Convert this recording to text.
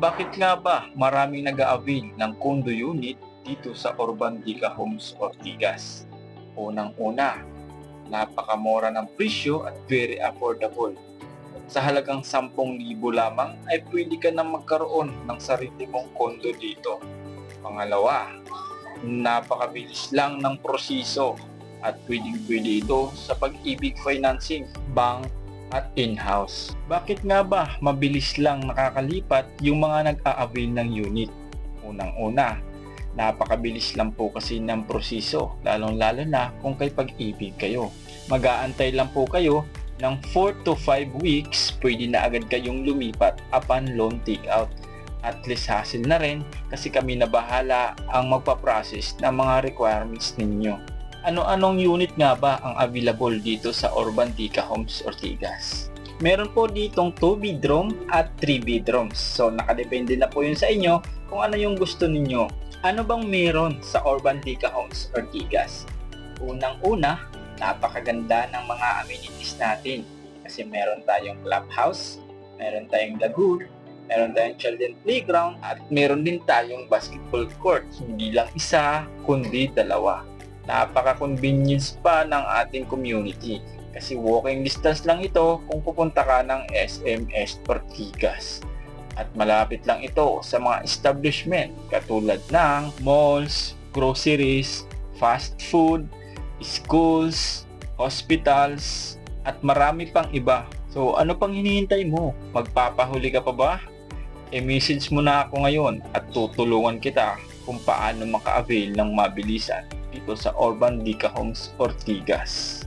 Bakit nga ba maraming nag-a-avail ng condo unit dito sa Urban Dica Homes Ortigas? Unang-una, napakamura ng presyo at very affordable. Sa halagang 10,000 lamang ay pwede ka na magkaroon ng sarili mong condo dito. Pangalawa, napakabilis lang ng proseso at pwedeng-pwede ito sa Pag-ibig Financing, bank at in-house. Bakit nga ba mabilis lang nakakalipat yung mga nag-a-avail ng unit? Unang-una, napakabilis lang po kasi ng proseso, lalong-lalo na kung kay Pag-ibig kayo. Mag-aantay lang po kayo ng 4 to 5 weeks, pwede na agad kayong lumipat upon loan takeout. At less hassle na rin kasi kami na bahala ang magpa-process ng mga requirements ninyo. Ano-anong unit nga ba ang available dito sa Urban Dica Homes Ortigas? Meron po ditong 2 bedroom at 3 bedrooms. So nakadepende na po yun sa inyo kung ano yung gusto ninyo. Ano bang meron sa Urban Dica Homes Ortigas? Unang-una, napakaganda ng mga amenities natin. Kasi meron tayong clubhouse, meron tayong lagoon, meron tayong children playground, at meron din tayong basketball court. Hindi lang isa, kundi 2. Napaka-convenience pa ng ating community kasi walking distance lang ito kung pupunta ka ng SMS Ortigas. At malapit lang ito sa mga establishment katulad ng malls, groceries, fast food, schools, hospitals, at marami pang iba. So ano pang hinihintay mo? Magpapahuli ka pa ba? I-message mo na ako ngayon at tutulungan kita kung paano maka-avail ng mabilisan dito sa Urban Dica Homes Ortigas.